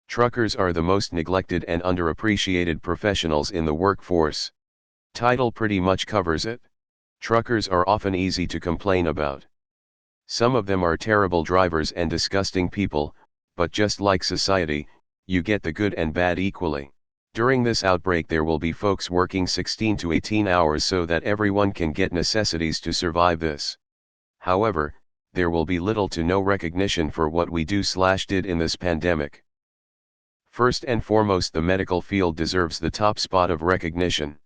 Truckers are the most neglected and underappreciated professionals in the workforce. Title pretty much covers it. Truckers are often easy to complain about. Some of them are terrible drivers and disgusting people, but just like society, you get the good and bad equally. During this outbreak there will be folks working 16 to 18 hours so that everyone can get necessities to survive this. However, there will be little to no recognition for what we did in this pandemic. First and foremost, the medical field deserves the top spot of recognition.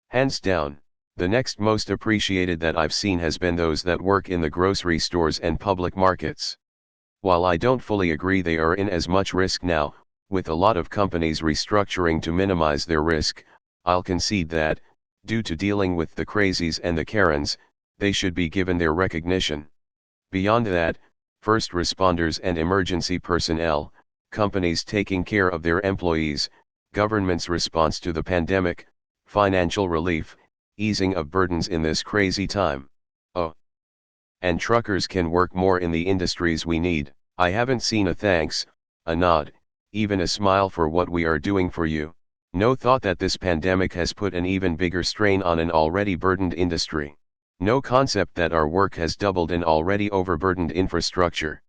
Hands down, the next most appreciated that I've seen has been those that work in the grocery stores and public markets. While I don't fully agree they are in as much risk now, with a lot of companies restructuring to minimize their risk, I'll concede that, due to dealing with the crazies and the Karens, they should be given their recognition. Beyond that, first responders and emergency personnel, companies taking care of their employees, government's response to the pandemic, financial relief, easing of burdens in this crazy time. Oh. And truckers can work more in the industries we need. I haven't seen a thanks, a nod, even a smile for what we are doing for you. No thought that this pandemic has put an even bigger strain on an already burdened industry. No concept that our work has doubled an already overburdened infrastructure.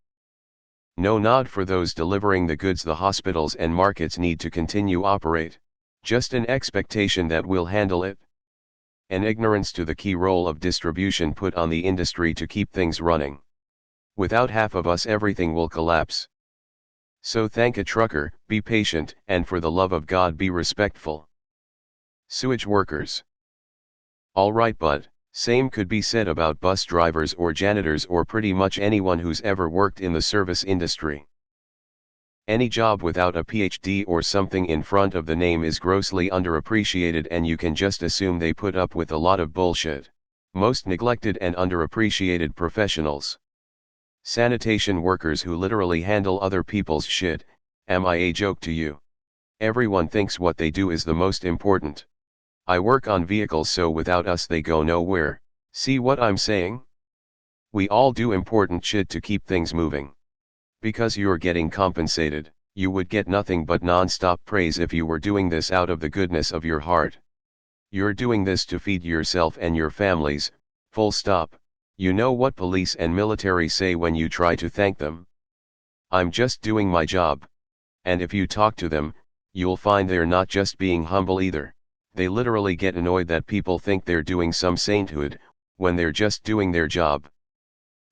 No nod for those delivering the goods the hospitals and markets need to continue operate. Just an expectation that we'll handle it. An ignorance to the key role of distribution put on the industry to keep things running. Without half of us everything will collapse. So thank a trucker, be patient, and for the love of God be respectful. Sewage workers. Alright, but same could be said about bus drivers or janitors or pretty much anyone who's ever worked in the service industry. Any job without a PhD or something in front of the name is grossly underappreciated, and you can just assume they put up with a lot of bullshit. Most neglected and underappreciated professionals. Sanitation workers who literally handle other people's shit. Am I a joke to you? Everyone thinks what they do is the most important. I work on vehicles, so without us they go nowhere. See what I'm saying? We all do important shit to keep things moving. Because you're getting compensated, you would get nothing but non-stop praise if you were doing this out of the goodness of your heart. You're doing this to feed yourself and your families, full stop. You know what police and military say when you try to thank them? I'm just doing my job. And if you talk to them, you'll find they're not just being humble either. They literally get annoyed that people think they're doing some sainthood, when they're just doing their job.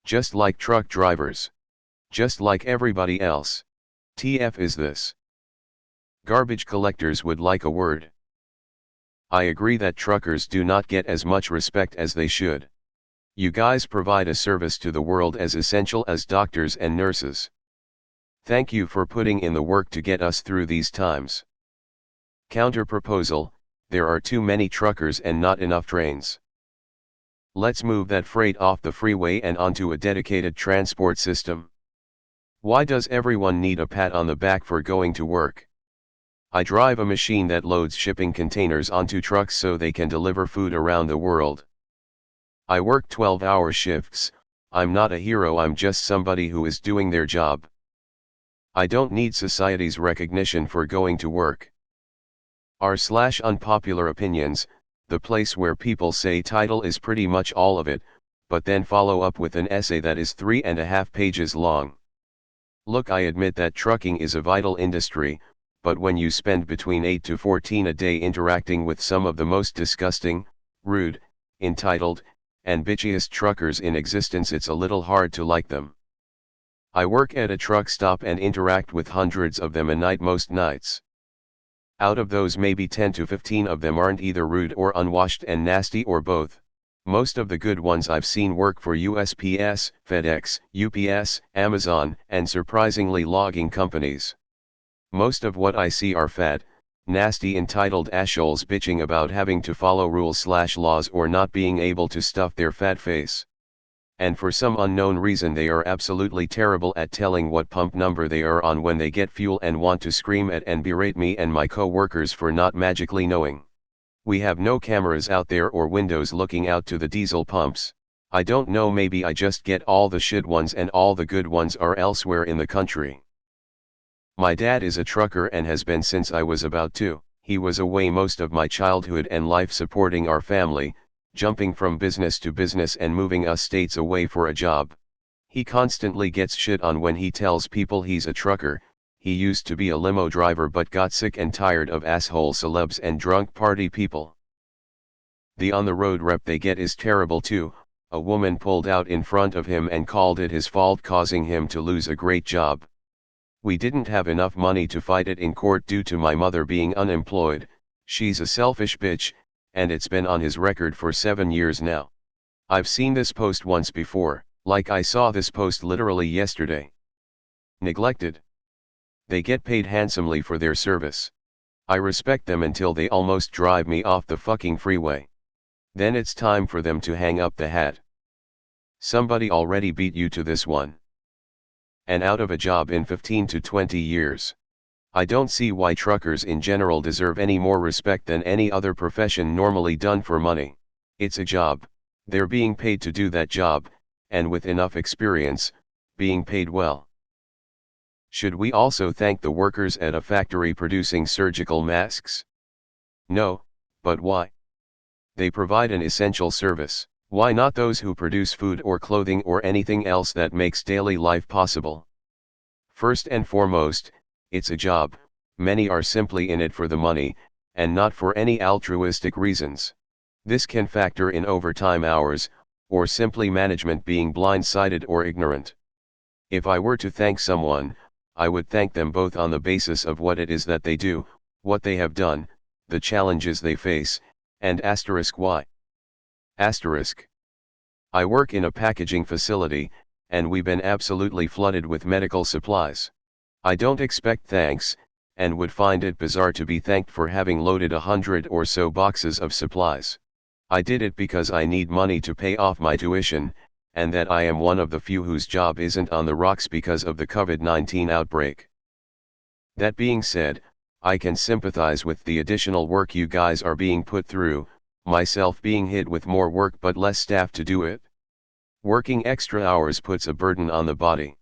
Just like truck drivers. Just like everybody else. TF is this? Garbage collectors would like a word. I agree that truckers do not get as much respect as they should. You guys provide a service to the world as essential as doctors and nurses. Thank you for putting in the work to get us through these times. Counter proposal: there are too many truckers and not enough trains. Let's move that freight off the freeway and onto a dedicated transport system. Why does everyone need a pat on the back for going to work? I drive a machine that loads shipping containers onto trucks so they can deliver food around the world. I work 12-hour shifts. I'm not a hero, I'm just somebody who is doing their job. I don't need society's recognition for going to work. r/unpopular opinions, the place where people say title is pretty much all of it, but then follow up with an essay that is 3.5 pages long. Look, I admit that trucking is a vital industry, but when you spend between 8 to 14 a day interacting with some of the most disgusting, rude, entitled, and bitchiest truckers in existence, it's a little hard to like them. I work at a truck stop and interact with hundreds of them a night most nights. Out of those, maybe 10 to 15 of them aren't either rude or unwashed and nasty or both. Most of the good ones I've seen work for USPS, FedEx, UPS, Amazon, and surprisingly logging companies. Most of what I see are fat, nasty entitled assholes bitching about having to follow rules/laws or not being able to stuff their fat face. And for some unknown reason they are absolutely terrible at telling what pump number they are on when they get fuel and want to scream at and berate me and my co-workers for not magically knowing. We have no cameras out there or windows looking out to the diesel pumps. I don't know, maybe I just get all the shit ones and all the good ones are elsewhere in the country. My dad is a trucker and has been since I was about 2. He was away most of my childhood and life supporting our family, jumping from business to business and moving us states away for a job. He constantly gets shit on when he tells people he's a trucker. He used to be a limo driver but got sick and tired of asshole celebs and drunk party people. The on-the-road rep they get is terrible too. A woman pulled out in front of him and called it his fault, causing him to lose a great job. We didn't have enough money to fight it in court due to my mother being unemployed. She's a selfish bitch, and it's been on his record for 7 years now. I've seen this post once before, like I saw this post literally yesterday. Neglected. They get paid handsomely for their service. I respect them until they almost drive me off the fucking freeway. Then it's time for them to hang up the hat. Somebody already beat you to this one. And out of a job in 15 to 20 years. I don't see why truckers in general deserve any more respect than any other profession normally done for money. It's a job, they're being paid to do that job, and with enough experience, being paid well. Should we also thank the workers at a factory producing surgical masks? No, but why? They provide an essential service. Why not those who produce food or clothing or anything else that makes daily life possible? First and foremost, it's a job. Many are simply in it for the money, and not for any altruistic reasons. This can factor in overtime hours, or simply management being blindsided or ignorant. If I were to thank someone, I would thank them both on the basis of what it is that they do, what they have done, the challenges they face, and why. I work in a packaging facility, and we've been absolutely flooded with medical supplies. I don't expect thanks, and would find it bizarre to be thanked for having loaded 100 or so boxes of supplies. I did it because I need money to pay off my tuition, and that I am one of the few whose job isn't on the rocks because of the COVID-19 outbreak. That being said, I can sympathize with the additional work you guys are being put through, myself being hit with more work but less staff to do it. Working extra hours puts a burden on the body.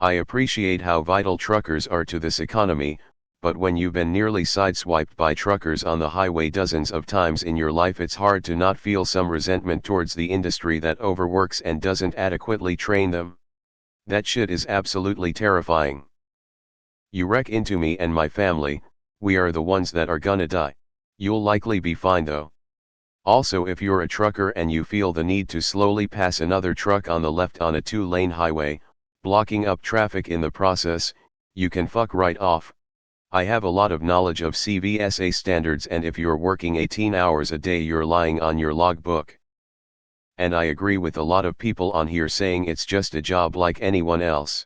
I appreciate how vital truckers are to this economy, but when you've been nearly sideswiped by truckers on the highway dozens of times in your life, it's hard to not feel some resentment towards the industry that overworks and doesn't adequately train them. That shit is absolutely terrifying. You wreck into me and my family, we are the ones that are gonna die. You'll likely be fine though. Also, if you're a trucker and you feel the need to slowly pass another truck on the left on a 2-lane highway, blocking up traffic in the process, you can fuck right off. I have a lot of knowledge of CVSA standards, and if you're working 18 hours a day, you're lying on your logbook. And I agree with a lot of people on here saying it's just a job like anyone else.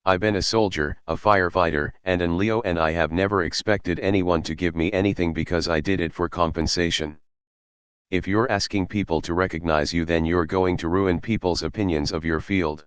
I've been a soldier, a firefighter, and an Leo, and I have never expected anyone to give me anything because I did it for compensation. If you're asking people to recognize you, then you're going to ruin people's opinions of your field.